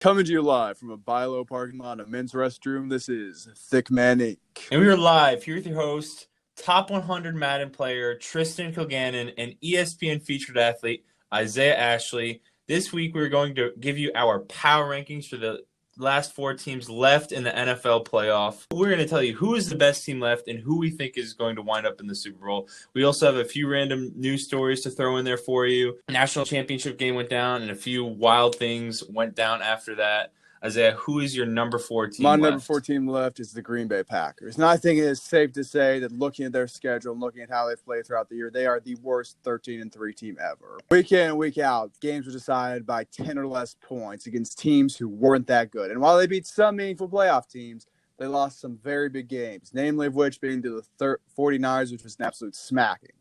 Coming to you live from a Bilo parking lot, a men's restroom, this is Thicc Inc. And we are live here with your host, top 100 Madden player Tristan Kilgannon, and ESPN featured athlete Isaiah Ashley. This week we're going to give you our power rankings for the last four teams left in the NFL playoff. We're going to tell you who is the best team left and who we think is going to wind up in the Super Bowl. We also have a few random news stories to throw in there for you. National championship game went down and a few wild things went down after that. Isaiah, who is your number 4 team My left? number 4 team left is the Green Bay Packers. And I think it is safe to say that looking at their schedule and looking at how they've played throughout the year, they are the worst 13-3 team ever. Week in and week out, games were decided by 10 or less points against teams who weren't that good. And while they beat some meaningful playoff teams, they lost some very big games, namely of which being to the 49ers, which was an absolute smacking.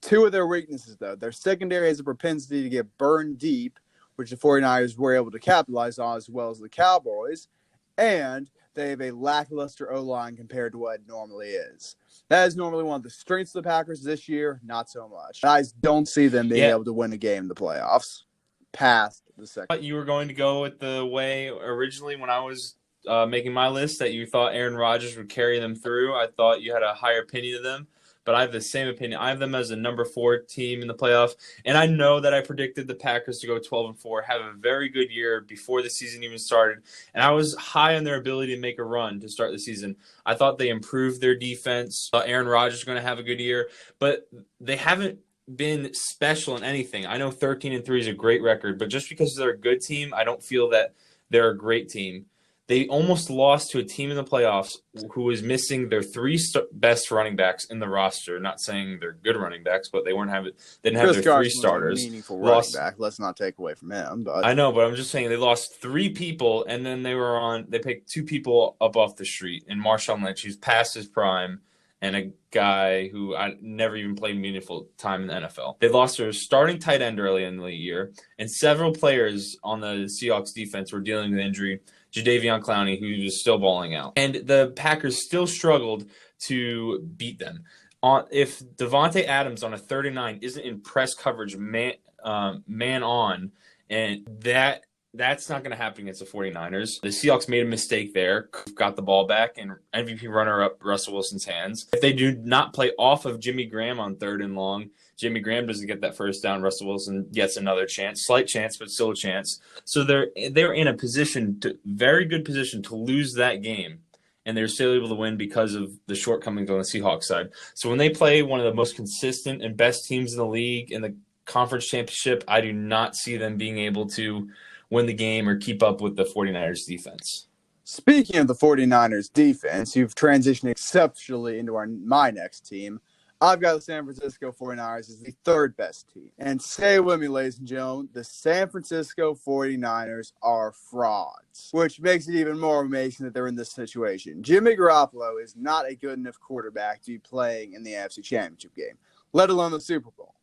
Two of their weaknesses, though. Their secondary has a propensity to get burned deep, which the 49ers were able to capitalize on, as well as the Cowboys, and they have a lackluster O-line compared to what it normally is. That is normally one of the strengths of the Packers this year, not so much. I don't see them being able to win a game in the playoffs past the second. You were going to go with the way originally when I was making my list that you thought Aaron Rodgers would carry them through. I thought you had a higher opinion of them. But I have the same opinion. I have them as a number 4 team in the playoff. And I know that I predicted the Packers to go 12-4, have a very good year before the season even started. And I was high on their ability to make a run to start the season. I thought they improved their defense. Aaron Rodgers is going to have a good year. But they haven't been special in anything. I know 13-3 is a great record. But just because they're a good team, I don't feel that they're a great team. They almost lost to a team in the playoffs who was missing their 3 best running backs in the roster. Not saying they're good running backs, but they didn't have their 3 starters. Meaningful running back. Let's not take away from him. But I know, but I'm just saying they lost 3 people, and then they picked 2 people up off the street, and Marshawn Lynch, who's past his prime, and a guy who I never even played meaningful time in the NFL. They lost their starting tight end early in the year, and several players on the Seahawks defense were dealing with injury. Jadeveon Clowney, who was still balling out. And the Packers still struggled to beat them. If Devontae Adams on a 39 isn't in press coverage man on, and that's not going to happen against the 49ers. The Seahawks made a mistake there, got the ball back, and MVP runner-up Russell Wilson's hands. If they do not play off of Jimmy Graham on 3rd and long, Jimmy Graham doesn't get that first down. Russell Wilson gets another chance, slight chance, but still a chance. So they're in a very good position to lose that game, and they're still able to win because of the shortcomings on the Seahawks side. So when they play one of the most consistent and best teams in the league in the conference championship, I do not see them being able to win the game or keep up with the 49ers defense. Speaking of the 49ers defense, you've transitioned exceptionally into my next team. I've got the San Francisco 49ers as the 3rd best team. And stay with me, ladies and gentlemen, the San Francisco 49ers are frauds, which makes it even more amazing that they're in this situation. Jimmy Garoppolo is not a good enough quarterback to be playing in the AFC Championship game, let alone the Super Bowl.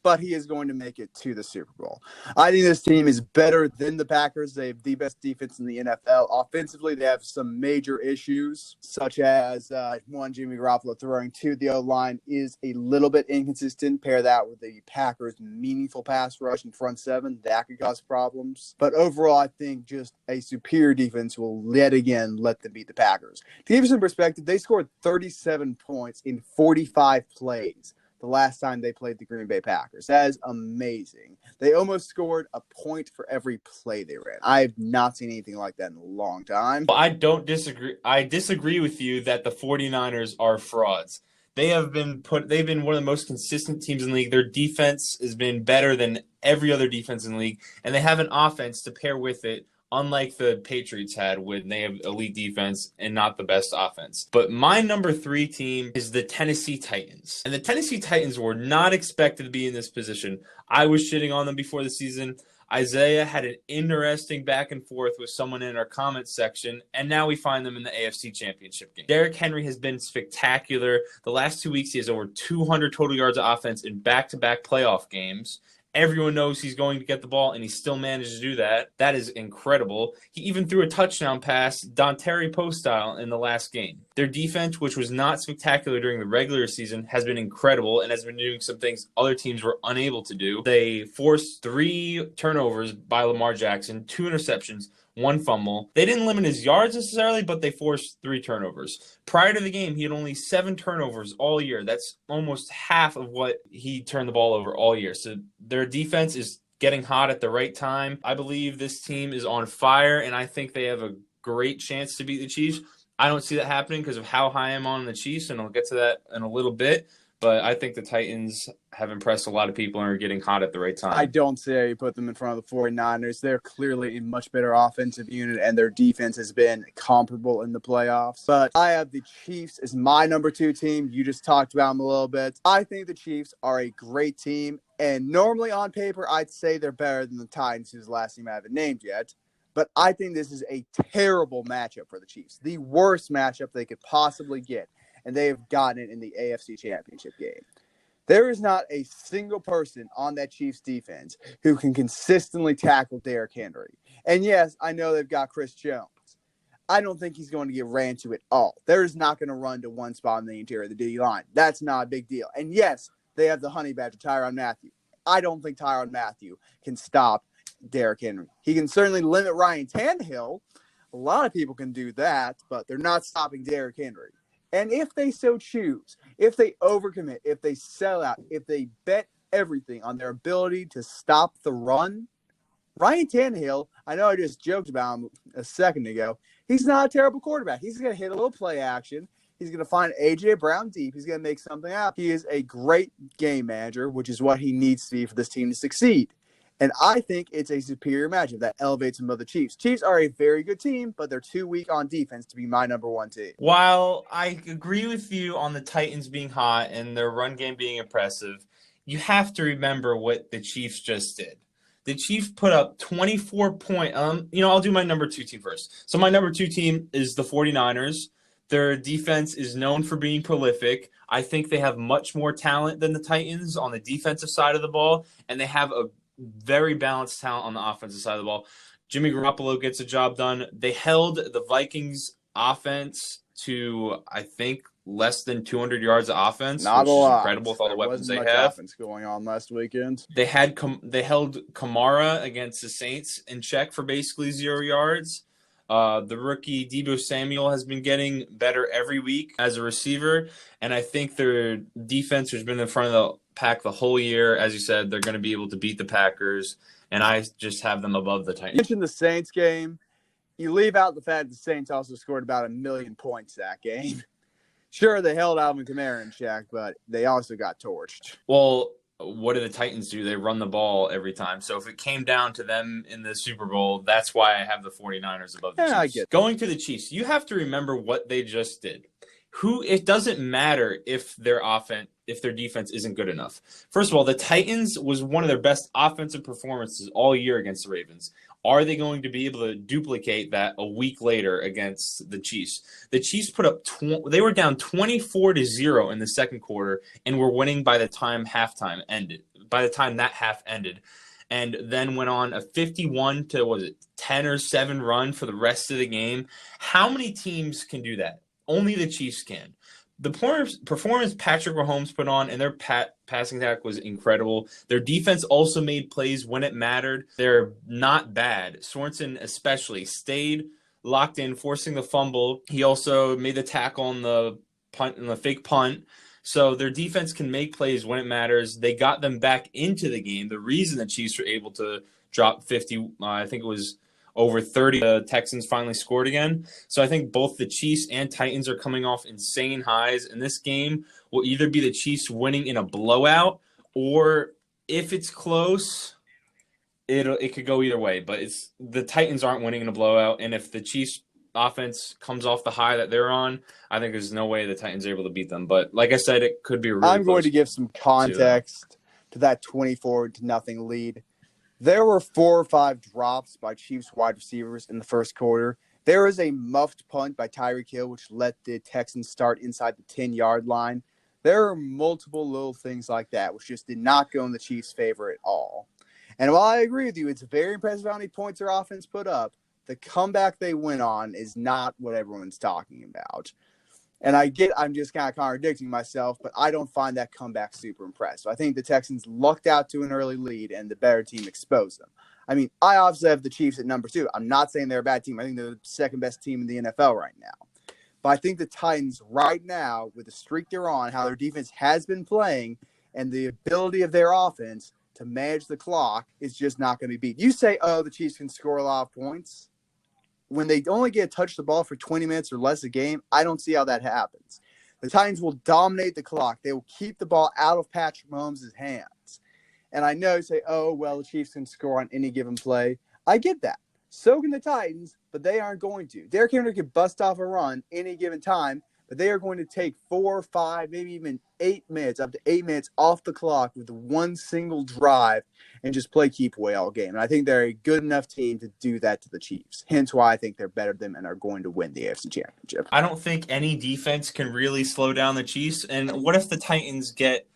But he is going to make it to the Super Bowl. I think this team is better than the Packers. They have the best defense in the NFL. Offensively, they have some major issues, such as, one, Jimmy Garoppolo throwing. 2, the O-line is a little bit inconsistent. Pair that with the Packers' meaningful pass rush in front 7. That could cause problems. But overall, I think just a superior defense will yet again let them beat the Packers. To give you some perspective, they scored 37 points in 45 plays the last time they played the Green Bay Packers. That is amazing. They almost scored a point for every play they ran. I have not seen anything like that in a long time. Well, I don't disagree. I disagree with you that the 49ers are frauds. They've been one of the most consistent teams in the league. Their defense has been better than every other defense in the league, and they have an offense to pair with it, unlike the Patriots had when they have elite defense and not the best offense. But my number 3 team is the Tennessee Titans. And the Tennessee Titans were not expected to be in this position. I was shitting on them before the season. Isaiah had an interesting back and forth with someone in our comments section, and now we find them in the AFC Championship game. Derrick Henry has been spectacular. The last 2 weeks, he has over 200 total yards of offense in back-to-back playoff games. Everyone knows he's going to get the ball, and he still managed to do that. That is incredible. He even threw a touchdown pass, Dontari Post style, in the last game. Their defense, which was not spectacular during the regular season, has been incredible and has been doing some things other teams were unable to do. They forced 3 turnovers by Lamar Jackson, 2 interceptions, 1 fumble. They didn't limit his yards necessarily, but they forced 3 turnovers. Prior to the game, he had only 7 turnovers all year. That's almost half of what he turned the ball over all year. So their defense is getting hot at the right time. I believe this team is on fire, and I think they have a great chance to beat the Chiefs. I don't see that happening because of how high I'm on the Chiefs, and I'll get to that in a little bit. But I think the Titans have impressed a lot of people and are getting hot at the right time. I don't see how you put them in front of the 49ers. They're clearly a much better offensive unit, and their defense has been comparable in the playoffs. But I have the Chiefs as my number 2 team. You just talked about them a little bit. I think the Chiefs are a great team, and normally on paper, I'd say they're better than the Titans, whose last team I haven't named yet. But I think this is a terrible matchup for the Chiefs, the worst matchup they could possibly get, and they have gotten it in the AFC Championship game. There is not a single person on that Chiefs defense who can consistently tackle Derrick Henry. And yes, I know they've got Chris Jones. I don't think he's going to get ran to at all. They're just not going to run to one spot in the interior of the D line. That's not a big deal. And yes, they have the honey badger, Tyrann Mathieu. I don't think Tyrann Mathieu can stop Derrick Henry. He can certainly limit Ryan Tannehill. A lot of people can do that, but they're not stopping Derrick Henry. And if they so choose, if they overcommit, if they sell out, if they bet everything on their ability to stop the run, Ryan Tannehill, I know I just joked about him a second ago, he's not a terrible quarterback. He's going to hit a little play action. He's going to find A.J. Brown deep. He's going to make something out. He is a great game manager, which is what he needs to be for this team to succeed. And I think it's a superior matchup that elevates them above the Chiefs. Chiefs are a very good team, but they're too weak on defense to be my number 1 team. While I agree with you on the Titans being hot and their run game being impressive, you have to remember what the Chiefs just did. The Chiefs put up 24 points. I'll do my number 2 team first. So my number 2 team is the 49ers. Their defense is known for being prolific. I think they have much more talent than the Titans on the defensive side of the ball, and they have a very balanced talent on the offensive side of the ball. Jimmy Garoppolo gets a job done. They held the Vikings offense to, I think, less than 200 yards of offense, Not which a is lot. incredible with all the weapons they much have. Offense going on last weekend. They held Kamara against the Saints in check for basically 0 yards. The rookie Deebo Samuel has been getting better every week as a receiver, and I think their defense has been in front of the pack the whole year. As you said, they're going to be able to beat the Packers, and I just have them above the Titans. You mentioned the Saints game. You leave out the fact the Saints also scored about 1 million points that game. Sure, they held Alvin Kamara in check, but they also got torched. Well, what do the Titans do? They run the ball every time. So if it came down to them in the Super Bowl, that's why I have the 49ers above the Chiefs. I get Going to the Chiefs, you have to remember what they just did. It doesn't matter if their defense isn't good enough. First of all, the Titans was one of their best offensive performances all year against the Ravens. Are they going to be able to duplicate that a week later against the Chiefs? The Chiefs put up they were down 24-0 in the second quarter and were winning by the time halftime ended. By the time that half ended, and then went on a 51 to 10 or 7 run for the rest of the game. How many teams can do that? Only the Chiefs can. The performance Patrick Mahomes put on and their passing attack was incredible. Their defense also made plays when it mattered. They're not bad. Sorensen especially stayed locked in, forcing the fumble. He also made the tackle on the punt and the fake punt. So their defense can make plays when it matters. They got them back into the game. The reason the Chiefs were able to drop 50, I think it was over 30, the Texans finally scored again. So I think both the Chiefs and Titans are coming off insane highs. And this game will either be the Chiefs winning in a blowout, or if it's close, it could go either way. But the Titans aren't winning in a blowout. And if the Chiefs offense comes off the high that they're on, I think there's no way the Titans are able to beat them. But like I said, it could be really I'm going close to give some context to that 24-0 lead. There were 4 or 5 drops by Chiefs wide receivers in the first quarter. There was a muffed punt by Tyreek Hill, which let the Texans start inside the 10-yard line. There are multiple little things like that, which just did not go in the Chiefs' favor at all. And while I agree with you, it's very impressive how many points their offense put up, the comeback they went on is not what everyone's talking about. And I'm just kind of contradicting myself, but I don't find that comeback super impressive. I think the Texans lucked out to an early lead and the better team exposed them. I mean, I obviously have the Chiefs at number 2. I'm not saying they're a bad team. I think they're the second best team in the NFL right now. But I think the Titans right now, with the streak they're on, how their defense has been playing, and the ability of their offense to manage the clock is just not going to be beat. You say, oh, the Chiefs can score a lot of points. When they only get to touch the ball for 20 minutes or less a game, I don't see how that happens. The Titans will dominate the clock. They will keep the ball out of Patrick Mahomes' hands. And I know you say, oh, well, the Chiefs can score on any given play. I get that. So can the Titans, but they aren't going to. Derrick Henry could bust off a run any given time, but they are going to take 4, 5, maybe even 8 minutes, up to 8 minutes off the clock with one single drive and just play keep away all game. And I think they're a good enough team to do that to the Chiefs. Hence why I think they're better than them and are going to win the AFC Championship. I don't think any defense can really slow down the Chiefs. And what if the Titans get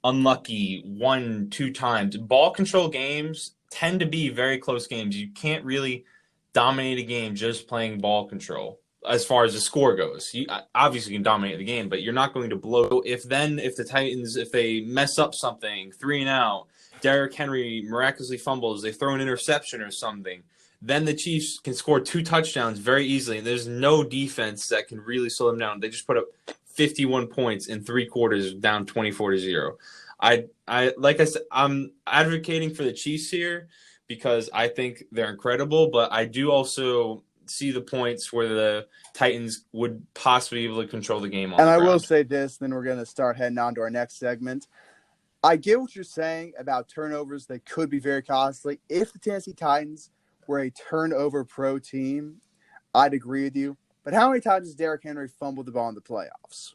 unlucky 1-2 times? Ball control games tend to be very close games. You can't really dominate a game just playing ball control. As far as the score goes, you obviously can dominate the game, but you're not going to blow. If the Titans, if they mess up something, 3 and out, Derrick Henry miraculously fumbles, they throw an interception or something, then the Chiefs can score 2 touchdowns very easily. And there's no defense that can really slow them down. They just put up 51 points in 3 quarters, down 24-0. I like I said, I'm advocating for the Chiefs here because I think they're incredible, but I do also see the points where the Titans would possibly be able to control the game on the ground. I will say this, then we're going to start heading on to our next segment. I get what you're saying about turnovers. They could be very costly. If the Tennessee Titans were a turnover pro team, I'd agree with you. But how many times has Derrick Henry fumbled the ball in the playoffs?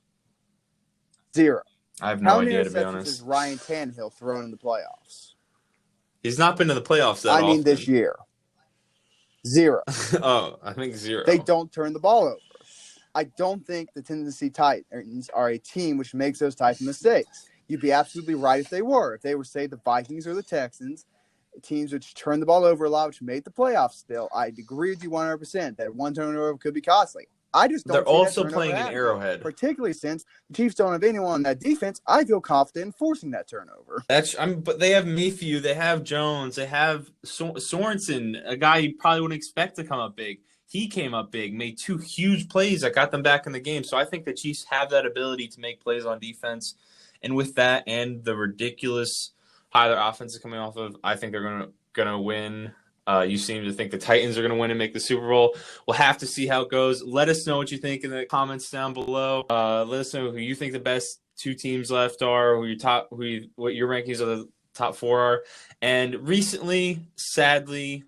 0. I have no idea, to be honest. How many interceptions has Ryan Tannehill thrown in the playoffs? He's not been to the playoffs that often. I mean this year. 0. Oh, I think 0. They don't turn the ball over. I don't think the Tennessee Titans are a team which makes those types of mistakes. You'd be absolutely right if they were. If they were, say, the Vikings or the Texans, teams which turn the ball over a lot, which made the playoffs still, I'd agree with you 100% that one turnover could be costly. I just don't. They're also playing an Arrowhead, particularly since the Chiefs don't have anyone on that defense. I feel confident in forcing that turnover. But they have Mayfield, they have Jones, they have Sorensen, a guy you probably wouldn't expect to come up big. He came up big, made 2 huge plays that got them back in the game. So I think the Chiefs have that ability to make plays on defense, and with that and the ridiculous high their offense is coming off of, I think they're gonna win. You seem to think the Titans are going to win and make the Super Bowl. We'll have to see how it goes. Let us know what you think in the comments down below. Let us know who you think the best 2 teams left are, what your rankings of the top 4 are. And recently, sadly,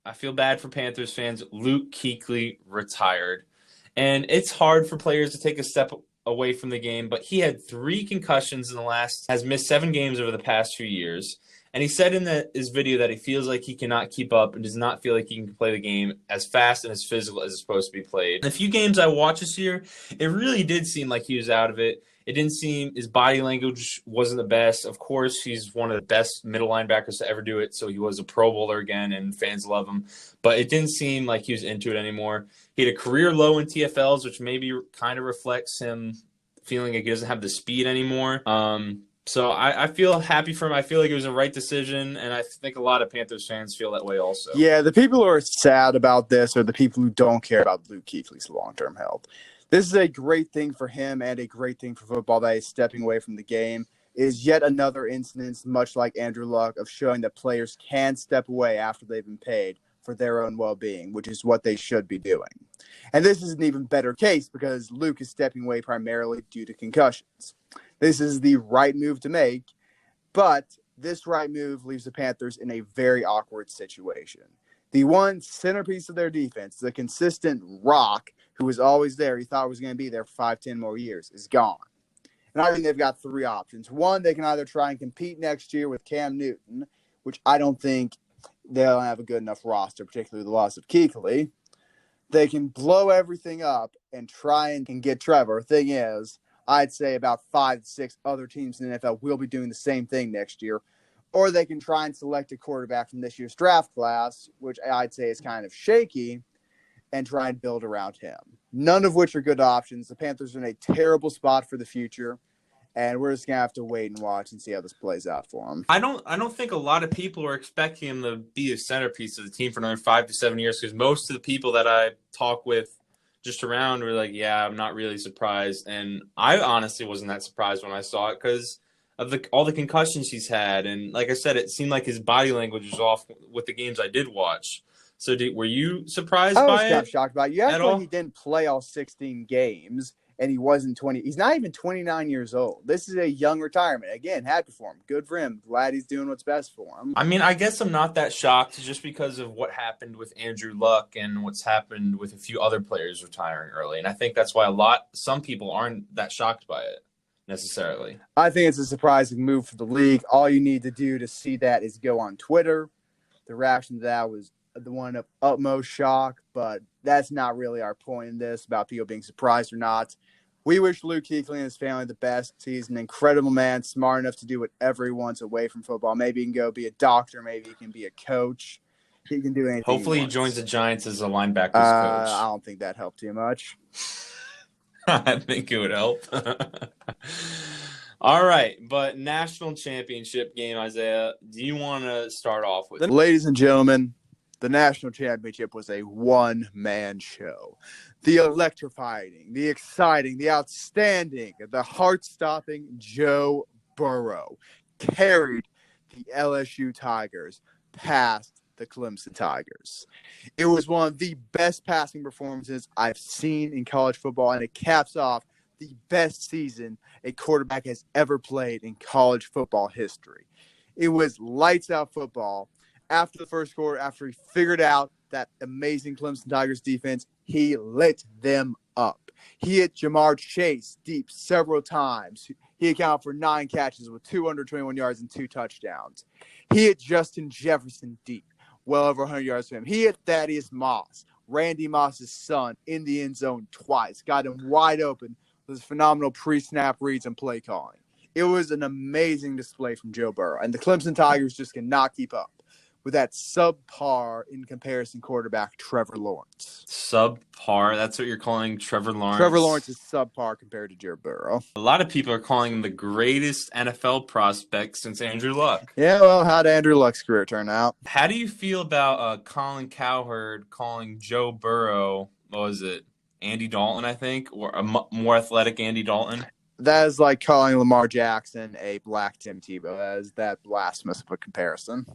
I feel bad for Panthers fans, Luke Keuchly retired. And it's hard for players to take a step away from the game, but he had 3 concussions has missed 7 games over the past 2 years. And he said in his video that he feels like he cannot keep up and does not feel like he can play the game as fast and as physical as it's supposed to be played. In a few games I watched this year, it really did seem like he was out of it. It didn't seem his body language wasn't the best. Of course, he's one of the best middle linebackers to ever do it, so he was a Pro Bowler again, and fans love him. But it didn't seem like he was into it anymore. He had a career low in TFLs, which maybe kind of reflects him feeling like he doesn't have the speed anymore. So I feel happy for him. I feel like it was the right decision, and I think a lot of Panthers fans feel that way also. Yeah, the people who are sad about this are the people who don't care about Luke Kuechly's long-term health. This is a great thing for him and a great thing for football that he's stepping away from the game. It is yet another instance, much like Andrew Luck, of showing that players can step away after they've been paid for their own well-being, which is what they should be doing. And this is an even better case because Luke is stepping away primarily due to concussions. This is the right move to make, but this right move leaves the Panthers in a very awkward situation. The one centerpiece of their defense, the consistent rock who was always there, he thought was going to be there for 5-10 more years, is gone. And I think they've got 3 options. One, they can either try and compete next year with Cam Newton, which I don't think they'll have a good enough roster, particularly the loss of Kuechly. They can blow everything up and try and get Trevor. Thing is, I'd say about 5-6 other teams in the NFL will be doing the same thing next year. Or they can try and select a quarterback from this year's draft class, which I'd say is kind of shaky, and try and build around him. None of which are good options. The Panthers are in a terrible spot for the future. And we're just going to have to wait and watch and see how this plays out for him. I don't think a lot of people are expecting him to be a centerpiece of the team for another 5 to 7 years, because most of the people that I talk with just around were like, yeah, I'm not really surprised. And I honestly wasn't that surprised when I saw it because of all the concussions he's had. And like I said, it seemed like his body language was off with the games I did watch. So were you surprised by it? I was kind of shocked by it. You act like all? he didn't play all 16 games. And he wasn't 20. He's not even 29 years old. This is a young retirement. Again, happy for him. Good for him. Glad he's doing what's best for him. I mean, I guess I'm not that shocked just because of what happened with Andrew Luck and what's happened with a few other players retiring early. And I think that's why some people aren't that shocked by it necessarily. I think it's a surprising move for the league. All you need to do to see that is go on Twitter. The reaction to that was the one of utmost shock, but that's not really our point in this about people being surprised or not. We wish Luke Keuchly and his family the best. He's an incredible man, smart enough to do whatever he wants away from football. Maybe he can go be a doctor. Maybe he can be a coach. He can do anything. Hopefully he joins the Giants as a linebackers coach. I don't think that helped too much. I think it would help. All right, but national championship game, Isaiah, do you want to start off with? Ladies and gentlemen, the national championship was a one-man show. The electrifying, the exciting, the outstanding, the heart-stopping Joe Burrow carried the LSU Tigers past the Clemson Tigers. It was one of the best passing performances I've seen in college football, and it caps off the best season a quarterback has ever played in college football history. It was lights-out football. After the first quarter, after he figured out that amazing Clemson Tigers defense, he lit them up. He hit Jamar Chase deep several times. He accounted for 9 catches with 221 yards and 2 touchdowns. He hit Justin Jefferson deep, well over 100 yards for him. He hit Thaddeus Moss, Randy Moss's son, in the end zone twice. Got him wide open with his phenomenal pre-snap reads and play calling. It was an amazing display from Joe Burrow, and the Clemson Tigers just cannot keep up with that subpar in comparison quarterback, Trevor Lawrence. Subpar? That's what you're calling Trevor Lawrence? Trevor Lawrence is subpar compared to Joe Burrow. A lot of people are calling him the greatest NFL prospect since Andrew Luck. Yeah, well, how did Andrew Luck's career turn out? How do you feel about Colin Cowherd calling Joe Burrow, what was it, Andy Dalton, I think, or a more athletic Andy Dalton? That is like calling Lamar Jackson a black Tim Tebow. That is that blasphemous of a comparison.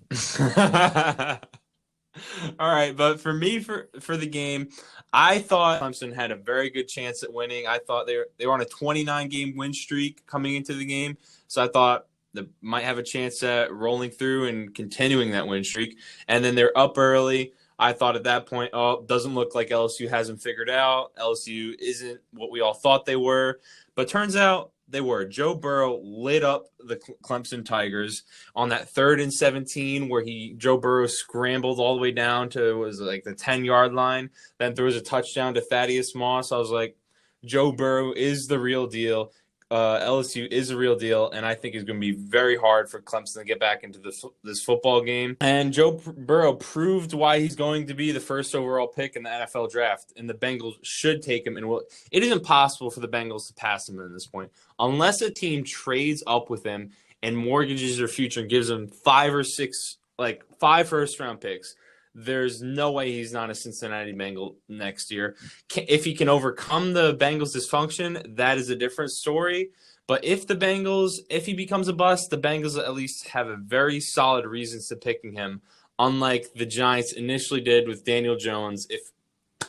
All right, but for me, for the game, I thought Clemson had a very good chance at winning. I thought they were on a 29-game win streak coming into the game, so I thought they might have a chance at rolling through and continuing that win streak. And then they're up early. I thought at that point, doesn't look like LSU hasn't figured out. LSU isn't what we all thought they were. But turns out they were. Joe Burrow lit up the Clemson Tigers on that 3rd and 17 where Joe Burrow scrambled all the way down to was like the 10-yard line. Then throws a touchdown to Thaddeus Moss. I was like, Joe Burrow is the real deal. LSU is a real deal, and I think it's going to be very hard for Clemson to get back into this football game. And Joe Burrow proved why he's going to be the first overall pick in the NFL draft, and the Bengals should take him. And it is impossible for the Bengals to pass him at this point unless a team trades up with him and mortgages their future and gives him 5 or 6, like 5 first-round picks. There's no way he's not a Cincinnati Bengal next year. If he can overcome the Bengals' dysfunction, that is a different story. But if he becomes a bust, the Bengals at least have a very solid reasons to picking him, unlike the Giants initially did with Daniel Jones if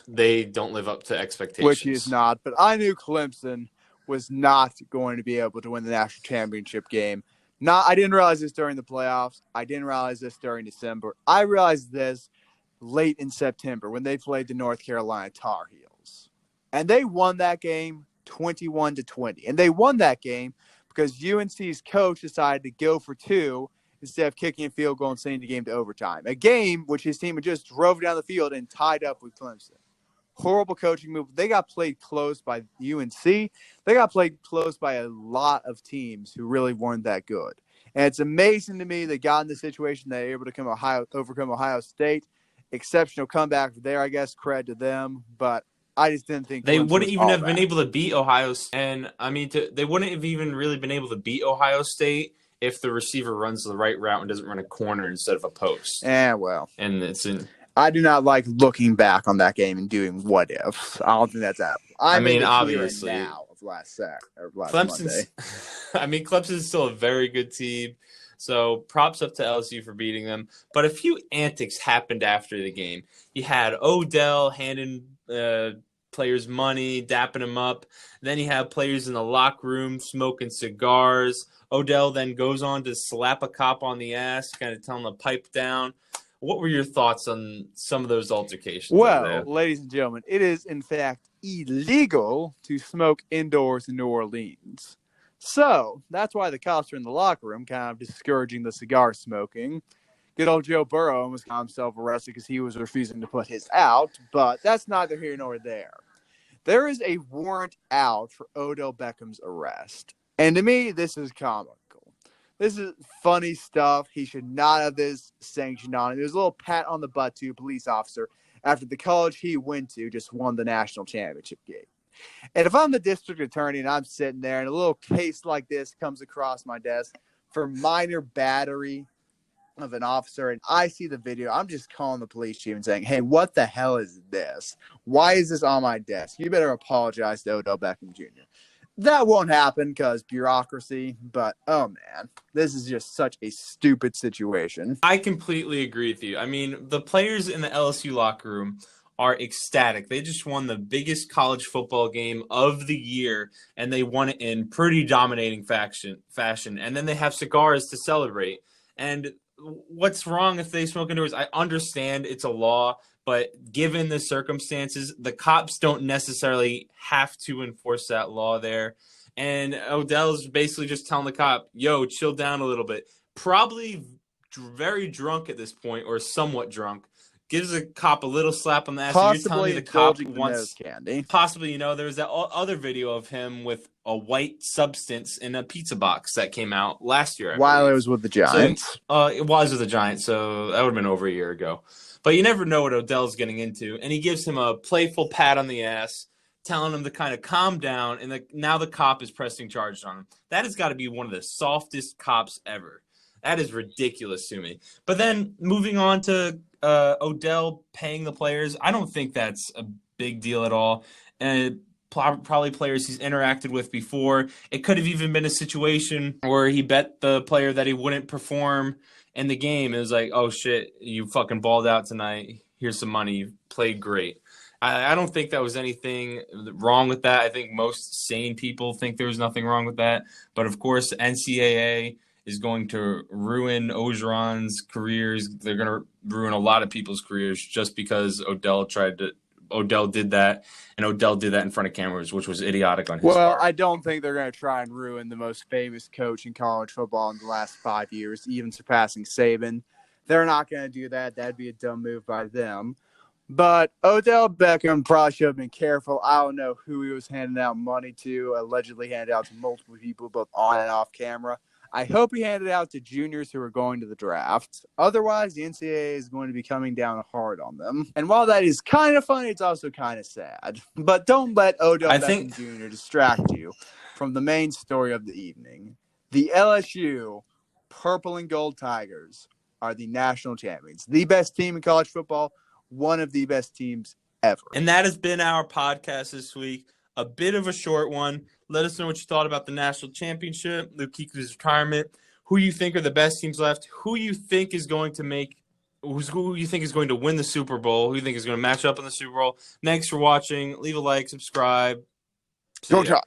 they don't live up to expectations. Which he is not. But I knew Clemson was not going to be able to win the national championship game. I didn't realize this during the playoffs. I didn't realize this during December. I realized this late in September when they played the North Carolina Tar Heels. And they won that game 21-20. And they won that game because UNC's coach decided to go for 2 instead of kicking a field goal and sending the game to overtime. A game which his team had just drove down the field and tied up with Clemson. Horrible coaching move. They got played close by UNC. They got played close by a lot of teams who really weren't that good. And it's amazing to me they got in the situation they were able to overcome Ohio State. Exceptional comeback there, I guess, credit to them. But I just didn't think They Clemson wouldn't was even all have been that. able to beat Ohio State. And, I mean, they wouldn't have even really been able to beat Ohio State if the receiver runs the right route and doesn't run a corner instead of a post. Well. And it's in. I do not like looking back on that game and doing what if. I don't think that's happening. I mean, think it's obviously, here and now of last Clemson's. Monday. I mean, Clemson's still a very good team. So props up to LSU for beating them. But a few antics happened after the game. You had Odell handing players money, dapping them up. Then you have players in the locker room smoking cigars. Odell then goes on to slap a cop on the ass, kind of tell him to pipe down. What were your thoughts on some of those altercations? Well, ladies and gentlemen, it is in fact illegal to smoke indoors in New Orleans. So that's why the cops are in the locker room, kind of discouraging the cigar smoking. Good old Joe Burrow almost got himself arrested because he was refusing to put his out, but that's neither here nor there. There is a warrant out for Odell Beckham's arrest. And to me, this is comical. This is funny stuff. He should not have this sanctioned on him. It was a little pat on the butt to a police officer after the college he went to just won the national championship game. And if I'm the district attorney and I'm sitting there and a little case like this comes across my desk for minor battery of an officer and I see the video, I'm just calling the police chief and saying, hey, what the hell is this? Why is this on my desk? You better apologize to Odell Beckham Jr. That won't happen because bureaucracy, but oh man, this is just such a stupid situation. I completely agree with you. I mean, the players in the LSU locker room are ecstatic. They just won the biggest college football game of the year, and they won it in pretty dominating fashion. And then they have cigars to celebrate. And what's wrong if they smoke indoors? I understand it's a law, but given the circumstances, the cops don't necessarily have to enforce that law there. And Odell's basically just telling the cop, yo, chill down a little bit. Probably very drunk at this point, or somewhat drunk. Gives a cop a little slap on the ass. Possibly You're telling me the cop wants candy. Possibly, there was that other video of him with a white substance in a pizza box that came out last year. While it was with the Giants. So, it was with the Giants, so that would have been over a year ago. But you never know what Odell's getting into. And he gives him a playful pat on the ass, telling him to kind of calm down. And now the cop is pressing charges on him. That has got to be one of the softest cops ever. That is ridiculous to me. But then moving on to Odell paying the players, I don't think that's a big deal at all. And probably players he's interacted with before. It could have even been a situation where he bet the player that he wouldn't perform in the game. It was like, oh, shit, you fucking balled out tonight. Here's some money. You played great. I don't think that was anything wrong with that. I think most sane people think there was nothing wrong with that. But, of course, NCAA is going to ruin Orgeron's careers. They're going to ruin a lot of people's careers just because Odell did that, and Odell did that in front of cameras, which was idiotic on his part. Well, I don't think they're going to try and ruin the most famous coach in college football in the last 5 years, even surpassing Saban. They're not going to do that. That'd be a dumb move by them. But Odell Beckham probably should have been careful. I don't know who he was handing out money to, allegedly handed out to multiple people, both on and off camera. I hope he handed it out to juniors who are going to the draft. Otherwise, the NCAA is going to be coming down hard on them. And while that is kind of funny, it's also kind of sad. But don't let Odell Beckham Jr. distract you from the main story of the evening. The LSU Purple and Gold Tigers are the national champions. The best team in college football, one of the best teams ever. And that has been our podcast this week. A bit of a short one. Let us know what you thought about the national championship, Luke Keuchly's retirement, who you think are the best teams left, who you think is going to win the Super Bowl, who you think is going to match up in the Super Bowl. Thanks for watching. Leave a like, subscribe. Go Tigers.